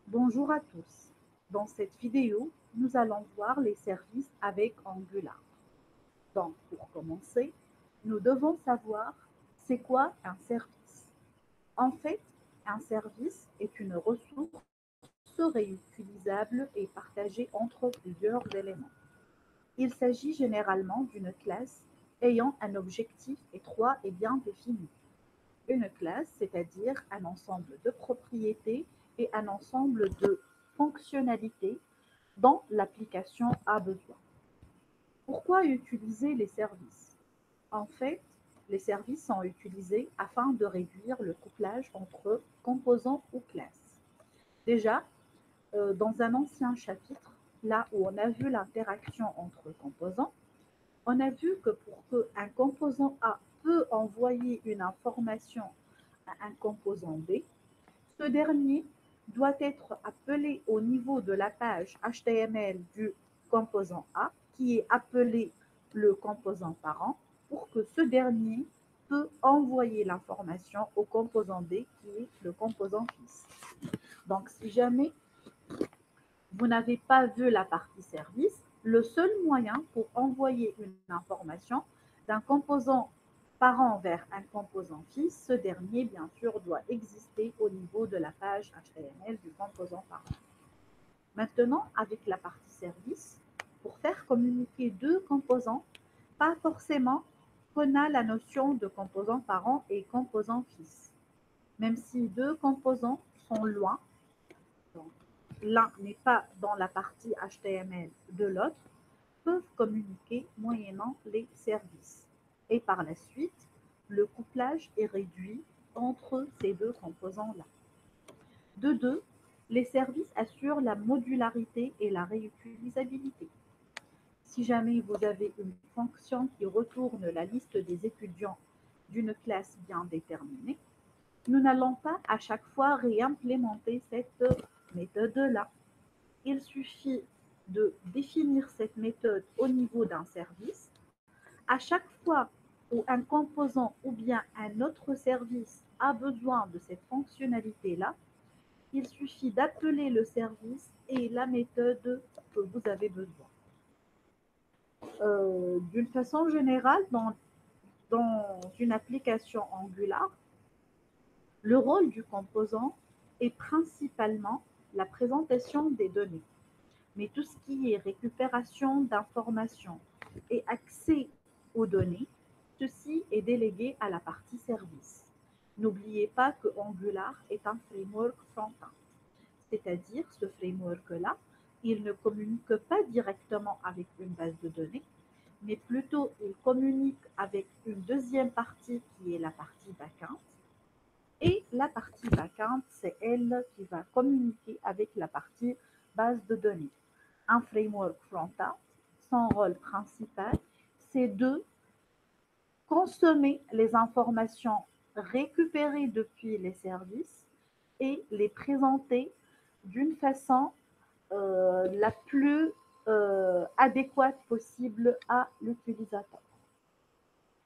Bonjour à tous. Dans cette vidéo, nous allons voir les services avec Angular. Donc, pour commencer, nous devons savoir c'est quoi un service. En fait, un service est une ressource réutilisable et partagée entre plusieurs éléments. Il s'agit généralement d'une classe ayant un objectif étroit et bien défini. Une classe, c'est-à-dire un ensemble de propriétés et un ensemble de fonctionnalités dont l'application a besoin. Pourquoi utiliser les services? En fait, les services sont utilisés afin de réduire le couplage entre composants ou classes. Déjà, dans un ancien chapitre, là où on a vu l'interaction entre composants, on a vu que pour qu'un composant A peut envoyer une information à un composant B, ce dernier doit être appelé au niveau de la page HTML du composant A, qui est appelé le composant parent, pour que ce dernier peut envoyer l'information au composant B, qui est le composant fils. Donc, si jamais vous n'avez pas vu la partie service, le seul moyen pour envoyer une information d'un composant parent vers un composant fils, ce dernier, bien sûr, doit exister au niveau de la page HTML du composant parent. Maintenant, avec la partie service, pour faire communiquer deux composants, pas forcément qu'on a la notion de composant parent et composant fils. Même si deux composants sont loin, donc l'un n'est pas dans la partie HTML de l'autre, peuvent communiquer moyennant les services. Et par la suite, le couplage est réduit entre ces deux composants-là. De deux, les services assurent la modularité et la réutilisabilité. Si jamais vous avez une fonction qui retourne la liste des étudiants d'une classe bien déterminée, nous n'allons pas à chaque fois réimplémenter cette méthode-là. Il suffit de définir cette méthode au niveau d'un service. À chaque fois où un composant ou bien un autre service a besoin de cette fonctionnalité-là, il suffit d'appeler le service et la méthode que vous avez besoin. D'une façon générale, dans une application Angular, le rôle du composant est principalement la présentation des données. Mais tout ce qui est récupération d'informations et accès aux données, ceci est délégué à la partie service. N'oubliez pas que Angular est un framework front-end, c'est-à-dire ce framework-là, il ne communique pas directement avec une base de données, mais plutôt il communique avec une deuxième partie qui est la partie backend. Et la partie backend, c'est elle qui va communiquer avec la partie base de données. Un framework front-end, son rôle principal, c'est de consommer les informations récupérées depuis les services et les présenter d'une façon la plus adéquate possible à l'utilisateur.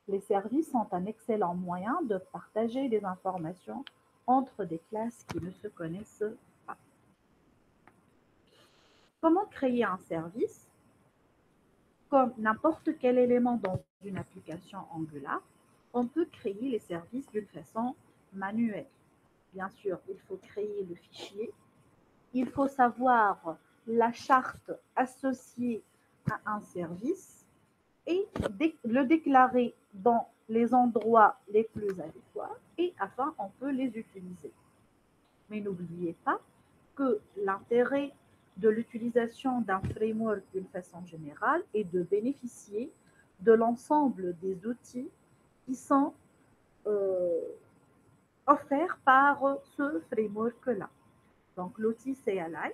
Les services sont un excellent moyen de partager des informations entre des classes qui ne se connaissent pas. Comment créer un service? Comme n'importe quel élément dans une application Angular, on peut créer les services d'une façon manuelle. Bien sûr, il faut créer le fichier, il faut savoir la charte associée à un service et le déclarer dans les endroits les plus adéquats et afin on peut les utiliser. Mais n'oubliez pas que l'intérêt de l'utilisation d'un framework d'une façon générale est de bénéficier de l'ensemble des outils qui sont euh, offerts par ce framework-là. Donc l'outil CLI,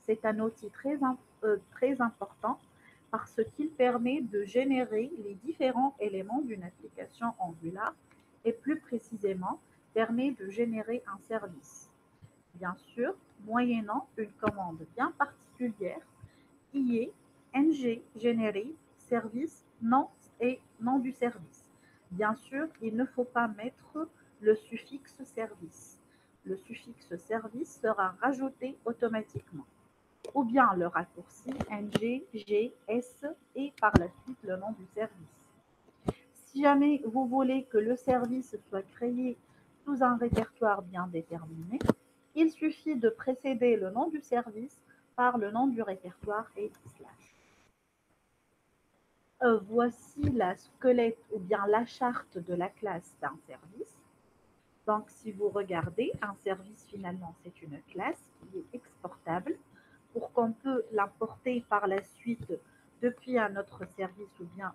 c'est un outil très important parce qu'il permet de générer les différents éléments d'une application Angular et plus précisément permet de générer un service. Bien sûr, moyennant une commande bien particulière qui est ng generate service nom et nom du service. Bien sûr, il ne faut pas mettre le suffixe service. le suffixe service sera rajouté automatiquement, ou bien le raccourci ng, g, s et par la suite le nom du service. Si jamais vous voulez que le service soit créé sous un répertoire bien déterminé, il suffit de précéder le nom du service par le nom du répertoire et slash. Voici la squelette ou bien la charte de la classe d'un service. Donc, si vous regardez, un service finalement, c'est une classe qui est exportable pour qu'on peut l'importer par la suite depuis un autre service ou bien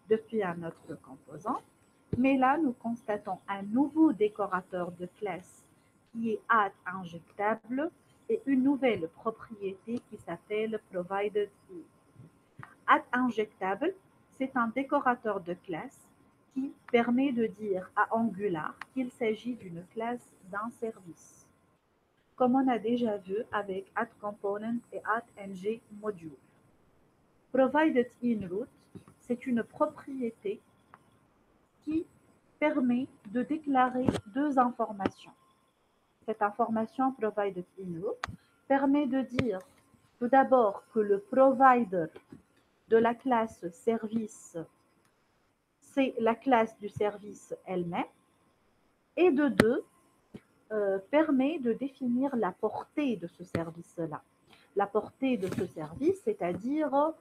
depuis un autre composant. Mais là, nous constatons un nouveau décorateur de classe qui est add injectable et une nouvelle propriété qui s'appelle provided in. Add injectable, c'est un décorateur de classe qui permet de dire à Angular qu'il s'agit d'une classe d'un service, comme on a déjà vu avec addComponent et addNgModule. Provided in root, c'est une propriété qui permet de déclarer deux informations. Cette information provided in root permet de dire tout d'abord que le provider de la classe service, c'est la classe du service elle-même, et de deux, permet de définir la portée de ce service-là. La portée de ce service, c'est-à-dire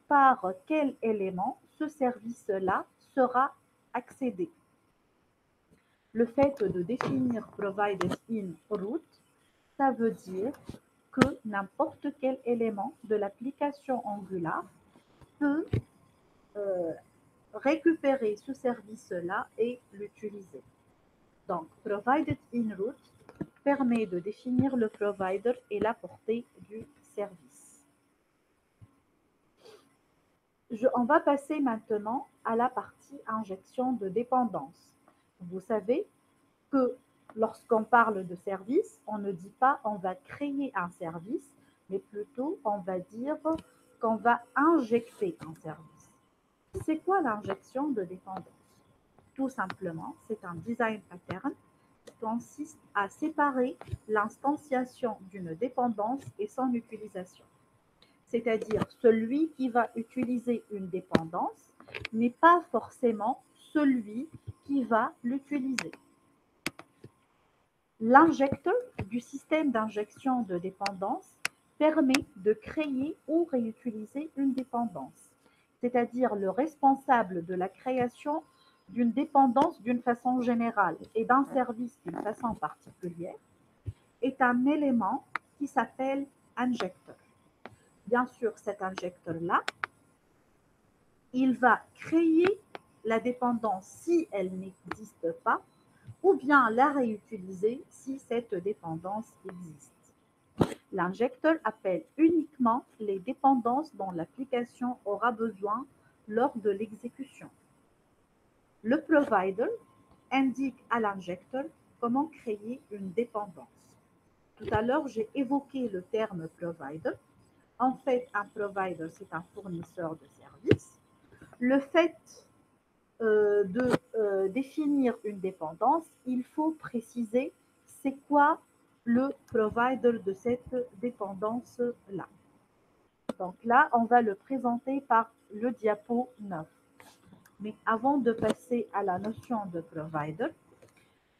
par quel élément ce service-là sera accédé. Le fait de définir provided in root, ça veut dire que n'importe quel élément de l'application Angular peut récupérer ce service-là et l'utiliser. Donc, provided in root permet de définir le provider et la portée du service. On va passer maintenant à la partie injection de dépendance. Vous savez que lorsqu'on parle de service, on ne dit pas on va créer un service, mais plutôt on va dire qu'on va injecter un service. C'est quoi l'injection de dépendance? Tout simplement, c'est un design pattern qui consiste à séparer l'instanciation d'une dépendance et son utilisation. C'est-à-dire, celui qui va utiliser une dépendance n'est pas forcément celui qui va l'utiliser. L'injecteur du système d'injection de dépendance permet de créer ou réutiliser une dépendance, c'est-à-dire le responsable de la création d'une dépendance d'une façon générale et d'un service d'une façon particulière est un élément qui s'appelle injecteur. Bien sûr, cet injecteur-là, il va créer la dépendance si elle n'existe pas, ou bien la réutiliser si cette dépendance existe. L'injecteur appelle uniquement les dépendances dont l'application aura besoin lors de l'exécution. Le provider indique à l'injecteur comment créer une dépendance. Tout à l'heure, j'ai évoqué le terme provider. En fait, un provider, c'est un fournisseur de services. Le fait de définir une dépendance, il faut préciser c'est quoi le provider de cette dépendance-là. Donc là, on va le présenter par le diapo 9. Mais avant de passer à la notion de provider,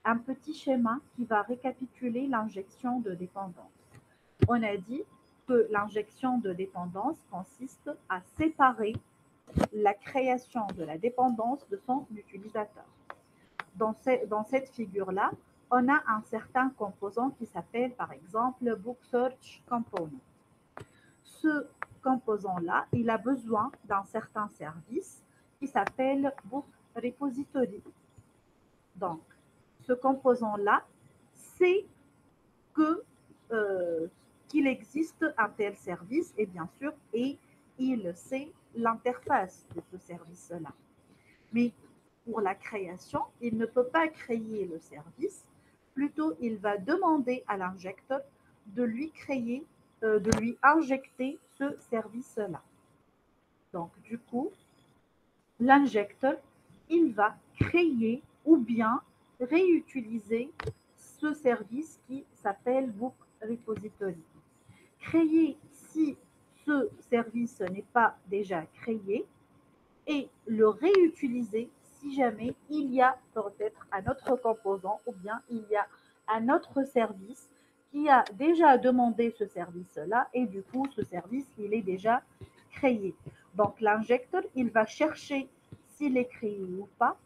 un petit schéma qui va récapituler l'injection de dépendance. On a dit que l'injection de dépendance consiste à séparer la création de la dépendance de son utilisateur. Dans cette figure-là, on a un certain composant qui s'appelle par exemple Book Search Component. Ce composant-là, il a besoin d'un certain service qui s'appelle Book Repository. Donc, ce composant-là sait qu'il existe un tel service et bien sûr, et il sait l'interface de ce service-là. Mais pour la création, il ne peut pas créer le service, plutôt il va demander à l'injecteur de lui créer, de lui injecter ce service-là. Donc du coup, l'injecteur, il va créer ou bien réutiliser ce service qui s'appelle Book Repository. Créer si ce service n'est pas déjà créé et le réutiliser si jamais il y a peut-être un autre composant ou bien il y a un autre service qui a déjà demandé ce service-là et du coup ce service il est déjà créé. Donc l'injecteur il va chercher s'il est créé ou pas.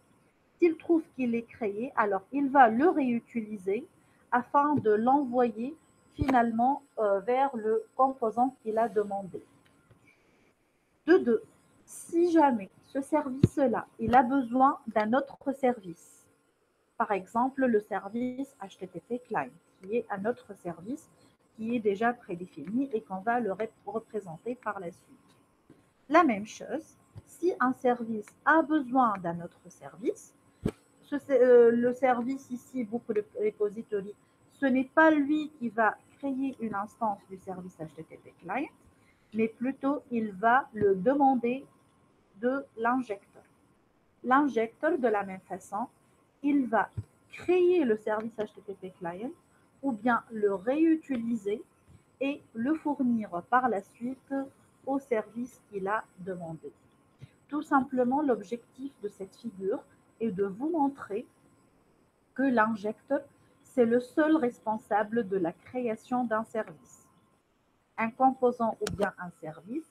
S'il trouve qu'il est créé, alors il va le réutiliser afin de l'envoyer finalement vers le composant qu'il a demandé. De deux, si jamais ce service-là, il a besoin d'un autre service, par exemple le service HTTP Client, qui est un autre service qui est déjà prédéfini et qu'on va le représenter par la suite. La même chose, si un service a besoin d'un autre service, le service ici, Book Repository, ce n'est pas lui qui va créer une instance du service HTTP Client, mais plutôt il va le demander de l'injecteur. L'injecteur, de la même façon, il va créer le service HTTP Client ou bien le réutiliser et le fournir par la suite au service qu'il a demandé. Tout simplement, l'objectif de cette figure est de vous montrer que l'injecteur, c'est le seul responsable de la création d'un service. Un composant ou bien un service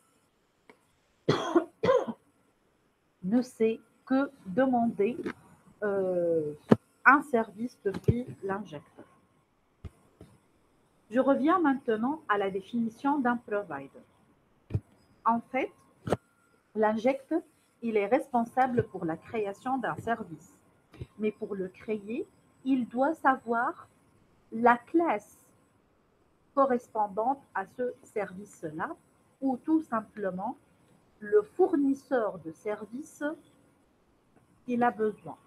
ne sait que demander un service depuis l'injecteur. Je reviens maintenant à la définition d'un provider. En fait, l'injecteur, il est responsable pour la création d'un service. Mais pour le créer, il doit savoir la classe correspondante à ce service-là ou tout simplement le fournisseur de service qu'il a besoin,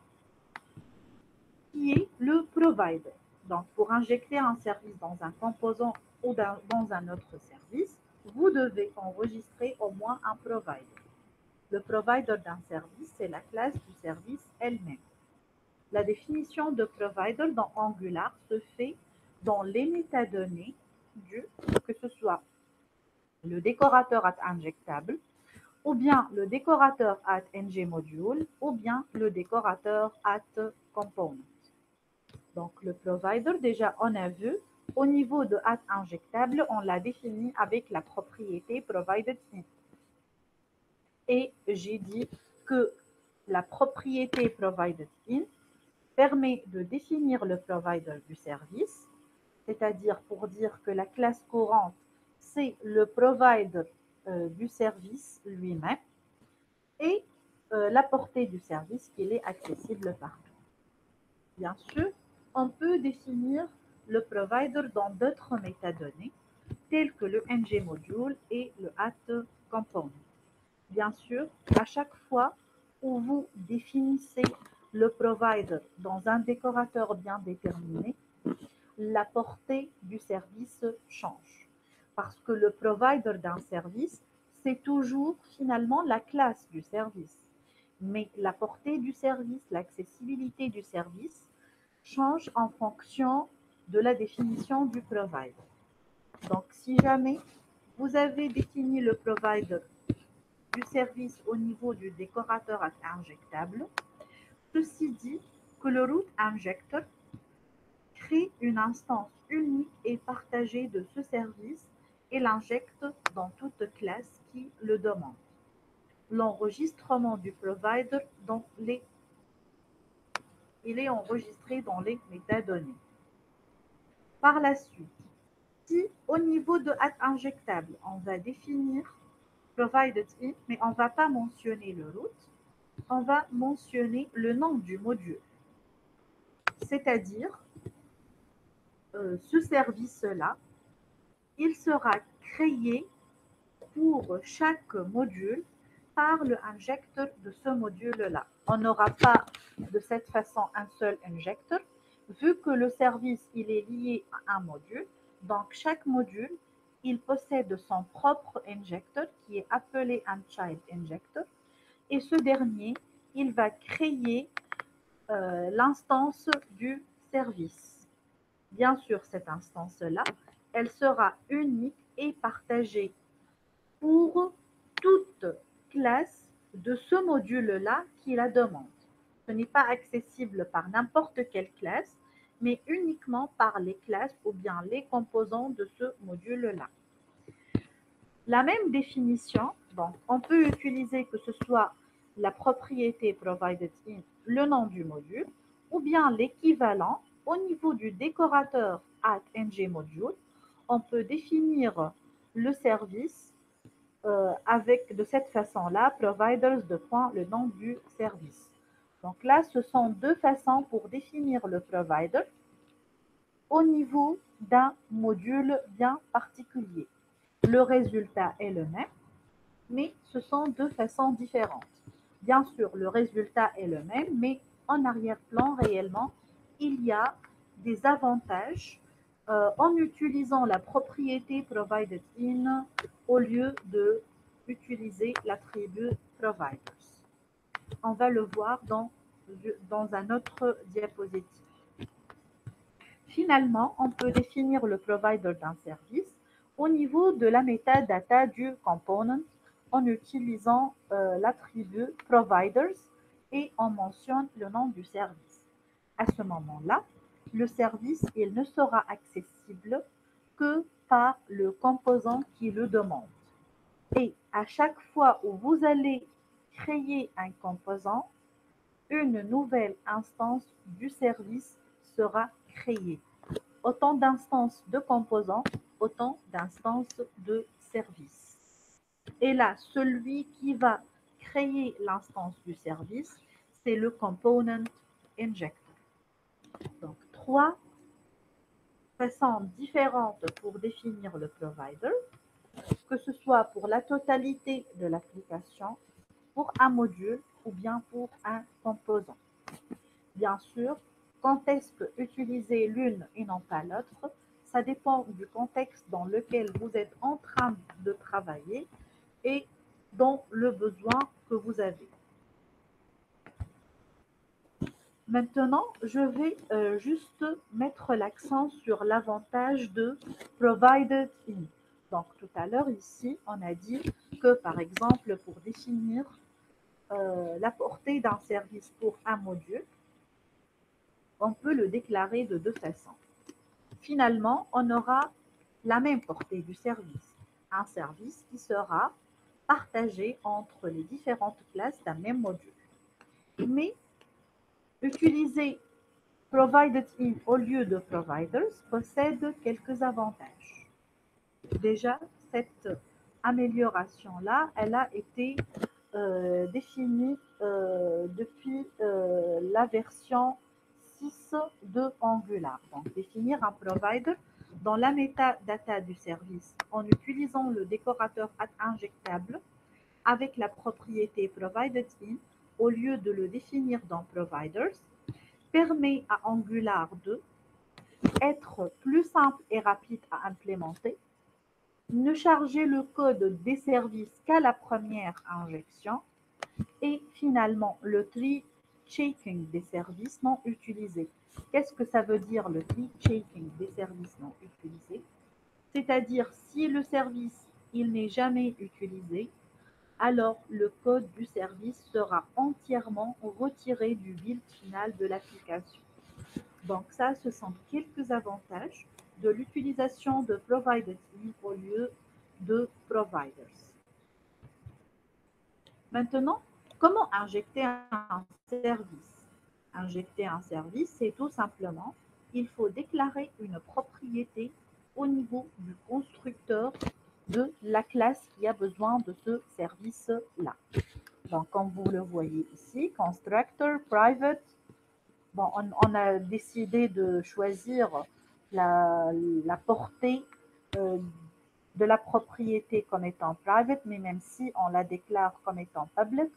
qui est le provider. Donc, pour injecter un service dans un composant ou dans un autre service, vous devez enregistrer au moins un provider. Le provider d'un service, c'est la classe du service elle-même. La définition de provider dans Angular se fait dans les métadonnées que ce soit le décorateur injectable, ou bien le décorateur ngModule, ou bien le décorateur component. Donc le provider, déjà on a vu, au niveau de injectable, on l'a défini avec la propriété provided in. Et j'ai dit que la propriété provided in permet de définir le provider du service, c'est-à-dire pour dire que la classe courante, c'est le provider du service lui-même et la portée du service qu'il est accessible partout. Bien sûr, on peut définir le provider dans d'autres métadonnées, telles que le ngModule et le component. Bien sûr, à chaque fois où vous définissez le provider dans un décorateur bien déterminé, la portée du service change. Parce que le provider d'un service, c'est toujours finalement la classe du service. Mais la portée du service, l'accessibilité du service change en fonction de la définition du provider. Donc, si jamais vous avez défini le provider du service au niveau du décorateur injectable, ceci dit que le root injector crée une instance unique et partagée de ce service et l'injecte dans toute classe qui le demande. L'enregistrement du provider il est enregistré dans les métadonnées. Par la suite, si au niveau de injectable, on va définir provided in, mais on ne va pas mentionner le root, on va mentionner le nom du module. C'est-à-dire, ce service-là, il sera créé pour chaque module par le injecteur de ce module-là. On n'aura pas de cette façon un seul injecteur, vu que le service il est lié à un module. Donc, chaque module, il possède son propre injecteur qui est appelé un child injector. Et ce dernier, il va créer l'instance du service. Bien sûr, cette instance-là, elle sera unique et partagée pour toute classe de ce module-là qui la demande. Ce n'est pas accessible par n'importe quelle classe, mais uniquement par les classes ou bien les composants de ce module-là. La même définition, donc on peut utiliser que ce soit la propriété provided in, le nom du module, ou bien l'équivalent au niveau du décorateur at ng module. On peut définir le service avec de cette façon-là, providers de point le nom du service. Donc là, ce sont deux façons pour définir le provider au niveau d'un module bien particulier. Le résultat est le même, mais ce sont deux façons différentes. Bien sûr, le résultat est le même, mais en arrière-plan, réellement, il y a des avantages en utilisant la propriété provided in au lieu de utiliser l'attribut providers. On va le voir dans un autre diapositive. Finalement, on peut définir le provider d'un service au niveau de la metadata du component en utilisant l'attribut providers et on mentionne le nom du service. À ce moment-là, le service il ne sera accessible que par le composant qui le demande. Et à chaque fois où vous allez créer un composant, une nouvelle instance du service sera créée. Autant d'instances de composants, autant d'instances de services. Et là, celui qui va créer l'instance du service, c'est le component injector. Donc, trois façons différentes pour définir le provider, que ce soit pour la totalité de l'application, pour un module ou bien pour un composant. Bien sûr, quand est-ce que utiliser l'une et non pas l'autre, ça dépend du contexte dans lequel vous êtes en train de travailler et dans le besoin que vous avez. Maintenant, je vais juste mettre l'accent sur l'avantage de provided in. Donc, tout à l'heure, ici, on a dit que, par exemple, pour définir la portée d'un service pour un module, on peut le déclarer de deux façons. Finalement, on aura la même portée du service, un service qui sera partagé entre les différentes classes d'un même module. Mais utiliser provided in au lieu de providers possède quelques avantages. Déjà, cette amélioration-là, elle a été définie depuis la version 6 de Angular. Donc, définir un provider dans la metadata du service en utilisant le décorateur injectable avec la propriété provided in au lieu de le définir dans providers permet à Angular de être plus simple et rapide à implémenter, ne charger le code des services qu'à la première injection et finalement le tree checking des services non utilisés. Qu'est-ce que ça veut dire le tree checking des services non utilisés? C'est-à-dire si le service il n'est jamais utilisé, alors le code du service sera entièrement retiré du build final de l'application. Donc ça, ce sont quelques avantages de l'utilisation de provided in au lieu de providers. Maintenant, comment injecter un service? Injecter un service, c'est tout simplement, il faut déclarer une propriété au niveau du constructeur de la classe qui a besoin de ce service-là. Donc, comme vous le voyez ici, constructor, private. Bon, on a décidé de choisir la portée de la propriété comme étant private, mais même si on la déclare comme étant public,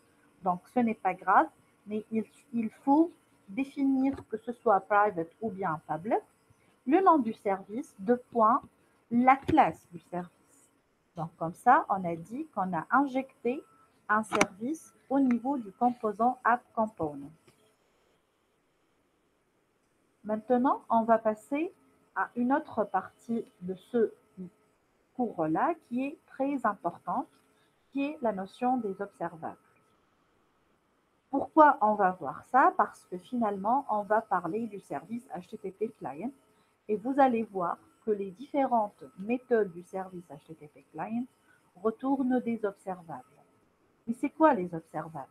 donc ce n'est pas grave, mais il faut définir que ce soit private ou bien public, le nom du service, deux points, la classe du service. Donc comme ça, on a dit qu'on a injecté un service au niveau du composant app component. Maintenant, on va passer à une autre partie de ce cours-là qui est très importante, qui est la notion des observables. Pourquoi on va voir ça? Parce que finalement, on va parler du service HTTP Client et vous allez voir que les différentes méthodes du service HTTP Client retournent des observables. Mais c'est quoi les observables?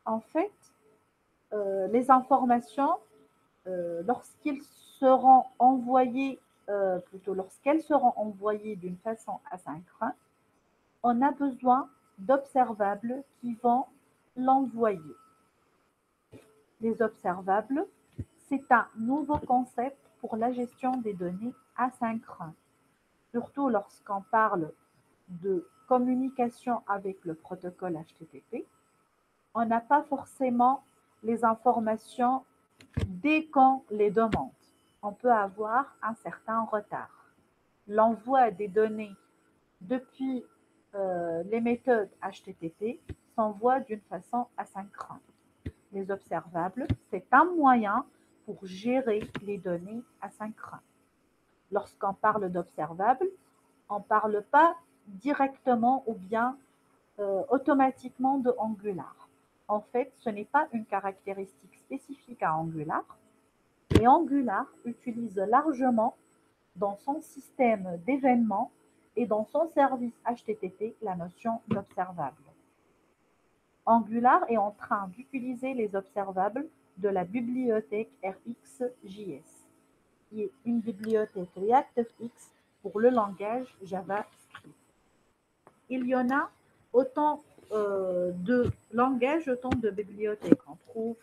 En fait, les informations, lorsqu'ils seront envoyés, plutôt lorsqu'elles seront envoyées d'une façon asynchrone, on a besoin d'observables qui vont l'envoyer. Les observables, c'est un nouveau concept pour la gestion des données asynchrones, surtout lorsqu'on parle de communication avec le protocole HTTP. On n'a pas forcément les informations dès qu'on les demande. On peut avoir un certain retard. L'envoi des données depuis les méthodes HTTP s'envoie d'une façon asynchrone. Les observables, c'est un moyen pour gérer les données asynchrones. Lorsqu'on parle d'observables, on ne parle pas directement ou bien automatiquement de Angular. En fait, ce n'est pas une caractéristique spécifique à Angular, et Angular utilise largement dans son système d'événements et dans son service HTTP la notion d'observable. Angular est en train d'utiliser les observables de la bibliothèque RxJS, qui est une bibliothèque ReactiveX pour le langage JavaScript. Il y en a autant de langages, autant de bibliothèques. On trouve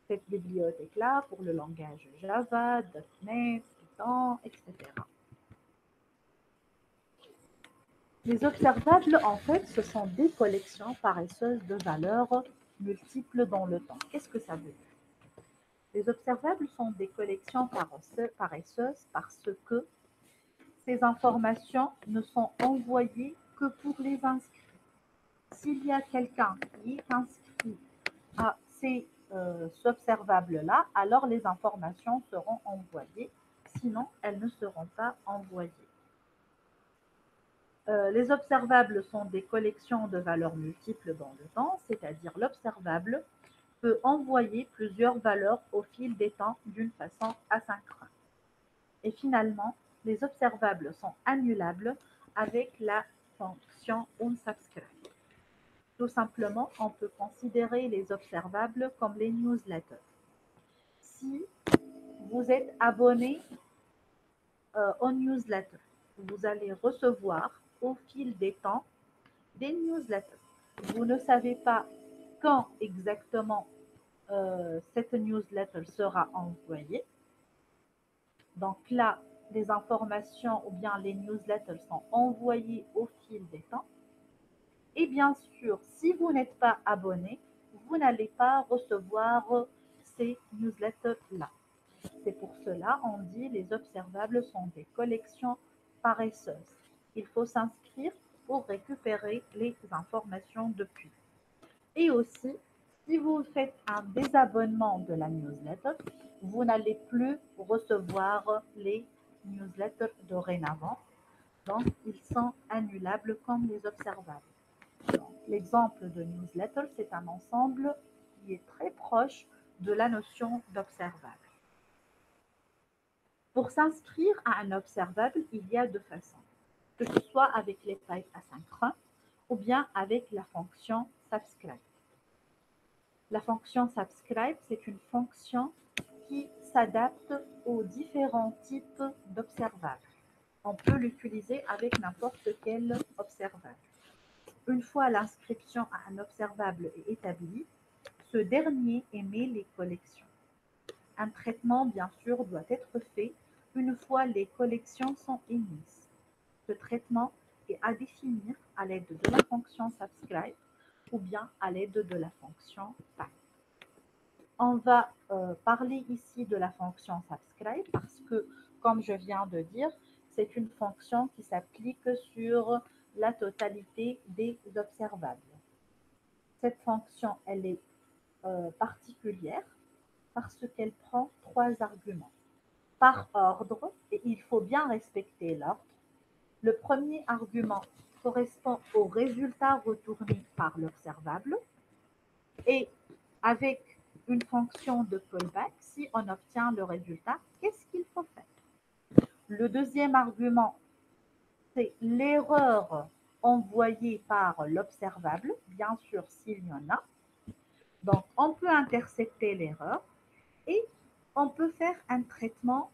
cette bibliothèque-là pour le langage Java, .NET, Python, etc. Les observables, en fait, ce sont des collections paresseuses de valeurs multiples dans le temps. Qu'est-ce que ça veut dire? Les observables sont des collections paresseuses parce que ces informations ne sont envoyées que pour les inscrits. S'il y a quelqu'un qui est inscrit à ces observables-là, alors les informations seront envoyées, sinon elles ne seront pas envoyées. Les observables sont des collections de valeurs multiples dans le temps, c'est-à-dire l'observable peut envoyer plusieurs valeurs au fil des temps d'une façon asynchrone. Et finalement, les observables sont annulables avec la fonction onSubscribe. Tout simplement, on peut considérer les observables comme les newsletters. Si vous êtes abonné aux newsletters, vous allez recevoir au fil des temps des newsletters. Vous ne savez pas quand exactement cette newsletter sera envoyée. Donc là, les informations ou bien les newsletters sont envoyées au fil des temps. Et bien sûr, si vous n'êtes pas abonné, vous n'allez pas recevoir ces newsletters-là. C'est pour cela qu'on dit les observables sont des collections paresseuses. Il faut s'inscrire pour récupérer les informations depuis. Et aussi, si vous faites un désabonnement de la newsletter, vous n'allez plus recevoir les newsletters dorénavant. Donc, ils sont annulables comme les observables. L'exemple de newsletter, c'est un ensemble qui est très proche de la notion d'observable. Pour s'inscrire à un observable, il y a deux façons, que ce soit avec les pipes asynchrones ou bien avec la fonction subscribe. La fonction subscribe, c'est une fonction qui s'adapte aux différents types d'observables. On peut l'utiliser avec n'importe quel observable. Une fois l'inscription à un observable est établie, ce dernier émet les collections. Un traitement, bien sûr, doit être fait une fois les collections sont émises. Ce traitement est à définir à l'aide de la fonction subscribe ou bien à l'aide de la fonction pipe. On va parler ici de la fonction subscribe parce que, comme je viens de dire, c'est une fonction qui s'applique sur la totalité des observables. Cette fonction, elle est particulière parce qu'elle prend trois arguments. par ordre et il faut bien respecter l'ordre. Le premier argument correspond au résultat retourné par l'observable et avec une fonction de callback, si on obtient le résultat, qu'est-ce qu'il faut faire? Le deuxième argument, c'est l'erreur envoyée par l'observable, bien sûr s'il y en a. Donc, on peut intercepter l'erreur et on peut faire un traitement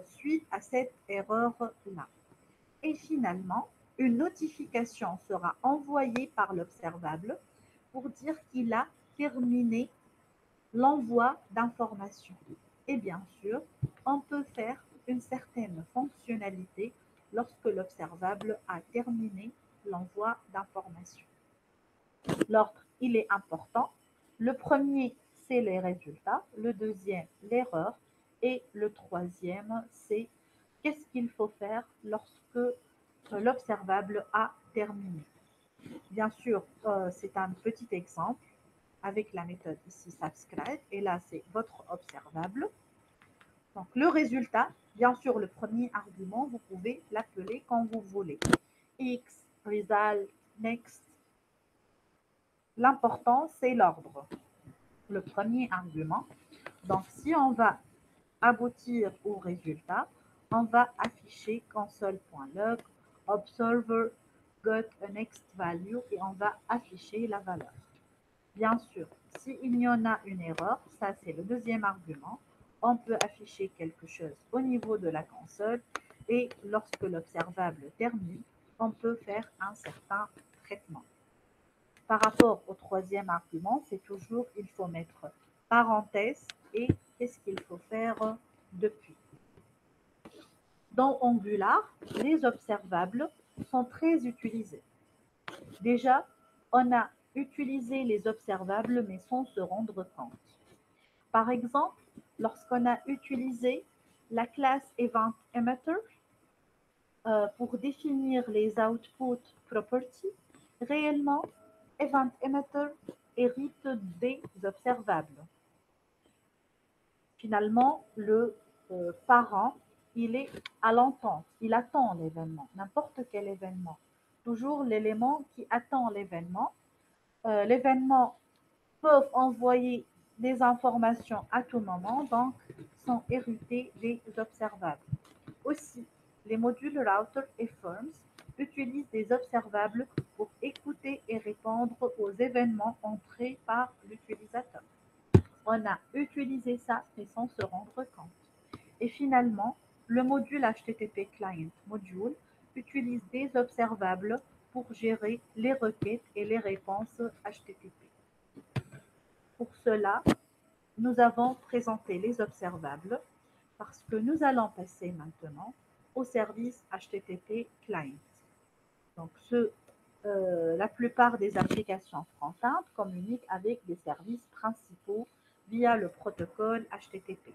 suite à cette erreur-là. Et finalement, une notification sera envoyée par l'observable pour dire qu'il a terminé l'envoi d'informations. Et bien sûr, on peut faire une certaine fonctionnalité lorsque l'observable a terminé l'envoi d'informations. L'ordre, il est important. Le premier, c'est les résultats. Le deuxième, l'erreur. Et le troisième, c'est qu'est-ce qu'il faut faire lorsque l'observable a terminé. Bien sûr, c'est un petit exemple avec la méthode ici subscribe. Et là, c'est votre observable. Donc, le résultat, bien sûr, le premier argument, vous pouvez l'appeler quand vous voulez. X, result, next. L'important, c'est l'ordre. Le premier argument. Donc, si on va aboutir au résultat, on va afficher console.log, observer, got a next value et on va afficher la valeur. Bien sûr, s'il y en a une erreur, ça c'est le deuxième argument, on peut afficher quelque chose au niveau de la console et lorsque l'observable termine, on peut faire un certain traitement. Par rapport au troisième argument, c'est toujours, il faut mettre parenthèse et qu'est-ce qu'il faut faire depuis. Dans Angular, les observables sont très utilisés. Déjà, on a utilisé les observables mais sans se rendre compte. Par exemple, lorsqu'on a utilisé la classe EventEmitter pour définir les output properties, réellement, EventEmitter hérite des observables. Finalement, le parent, il est à l'entente, il attend l'événement, n'importe quel événement. Toujours l'élément qui attend l'événement. L'événement peut envoyer des informations à tout moment, donc sont hérités des observables. Aussi, les modules router et forms utilisent des observables pour écouter et répondre aux événements entrés par l'utilisateur. On a utilisé ça mais sans se rendre compte. Et finalement, le module HTTP Client Module utilise des observables pour gérer les requêtes et les réponses HTTP. Pour cela, nous avons présenté les observables parce que nous allons passer maintenant au service HTTP Client. Donc, la plupart des applications front-end communiquent avec des services principaux via le protocole HTTP.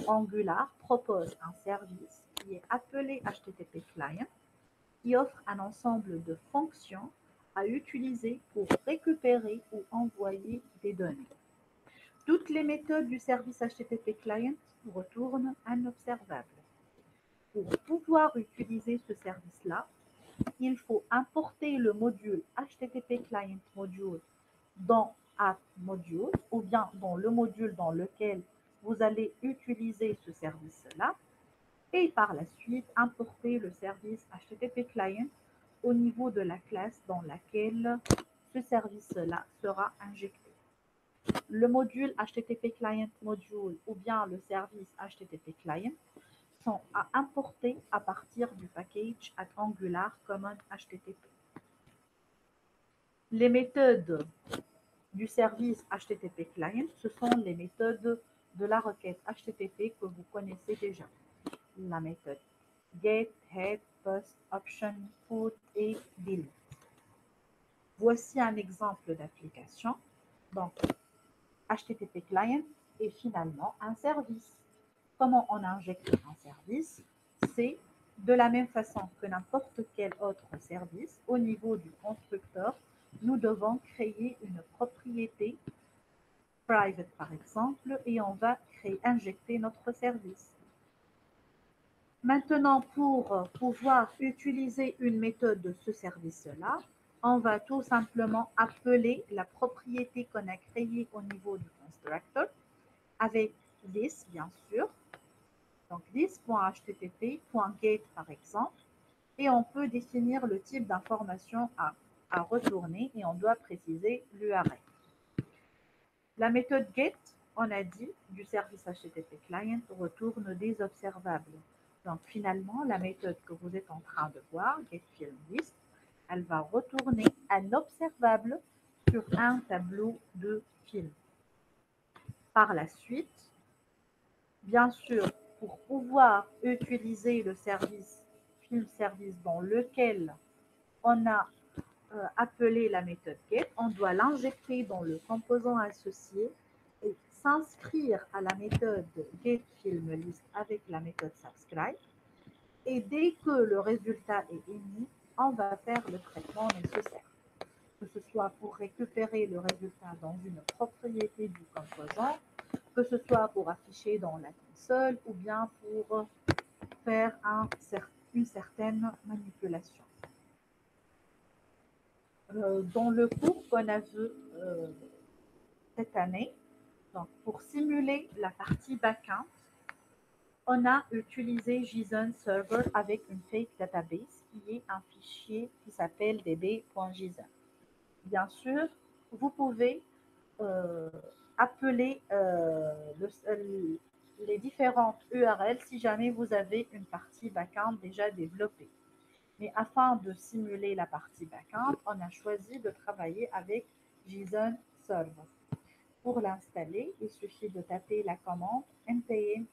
Angular propose un service qui est appelé HTTP Client, qui offre un ensemble de fonctions à utiliser pour récupérer ou envoyer des données. Toutes les méthodes du service HTTP Client retournent un observable. Pour pouvoir utiliser ce service-là, il faut importer le module HTTP Client Module dans App Module ou bien dans le module dans lequel vous allez utiliser ce service-là et par la suite importer le service HTTP Client au niveau de la classe dans laquelle ce service-là sera injecté. Le module HTTP Client Module ou bien le service HTTP Client sont à importer à partir du package Angular Common HTTP. Les méthodes du service HTTP Client, ce sont les méthodes de la requête HTTP que vous connaissez déjà. La méthode get, head, post, option, put et delete. Voici un exemple d'application. Donc, HTTP Client est finalement un service. Comment on injecte un service? C'est de la même façon que n'importe quel autre service, au niveau du constructeur, nous devons créer une propriété private par exemple et on va injecter notre service. Maintenant, pour pouvoir utiliser une méthode de ce service-là, on va tout simplement appeler la propriété qu'on a créée au niveau du constructeur avec this, bien sûr. Donc, this.http.get par exemple. Et on peut définir le type d'information à retourner et on doit préciser l'URL. La méthode get, on a dit, du service HTTP client retourne des observables. Donc finalement, la méthode que vous êtes en train de voir, getFilmList, elle va retourner un observable sur un tableau de film. Par la suite, bien sûr, pour pouvoir utiliser le service film service dans lequel on a appelé la méthode get, on doit l'injecter dans le composant associé et s'inscrire à la méthode getFilmList avec la méthode subscribe. Et dès que le résultat est émis, on va faire le traitement nécessaire, que ce soit pour récupérer le résultat dans une propriété du composant, que ce soit pour afficher dans la console ou bien pour faire une certaine manipulation. Dans le cours qu'on a vu cette année, donc pour simuler la partie backend, on a utilisé JSON Server avec une fake database qui est un fichier qui s'appelle db.json. Bien sûr, vous pouvez appeler les différentes URL si jamais vous avez une partie backend déjà développée. Mais afin de simuler la partie backend, on a choisi de travailler avec JSON Server. Pour l'installer, il suffit de taper la commande npm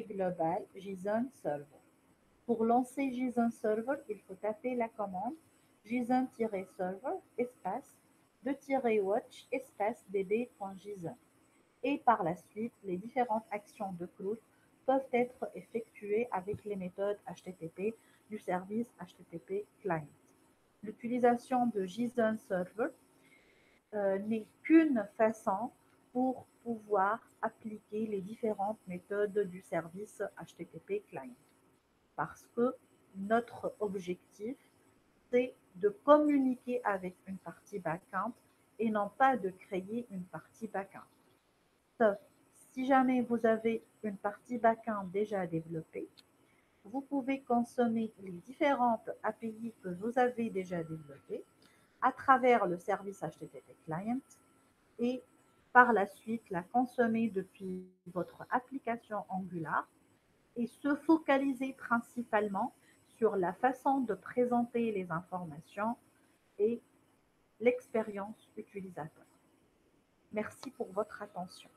global JSON Server. Pour lancer JSON Server, il faut taper la commande JSON-server espace _watch espace db.json. Et par la suite, les différentes actions de CRUD peuvent être effectuées avec les méthodes HTTP du service HTTP client. L'utilisation de JSON Server n'est qu'une façon pour pouvoir appliquer les différentes méthodes du service HTTP client. Parce que notre objectif, c'est de communiquer avec une partie backend et non pas de créer une partie backend. Sauf si jamais vous avez une partie backend déjà développée, vous pouvez consommer les différentes API que vous avez déjà développées à travers le service HTTP Client et par la suite la consommer depuis votre application Angular et se focaliser principalement sur la façon de présenter les informations et l'expérience utilisateur. Merci pour votre attention.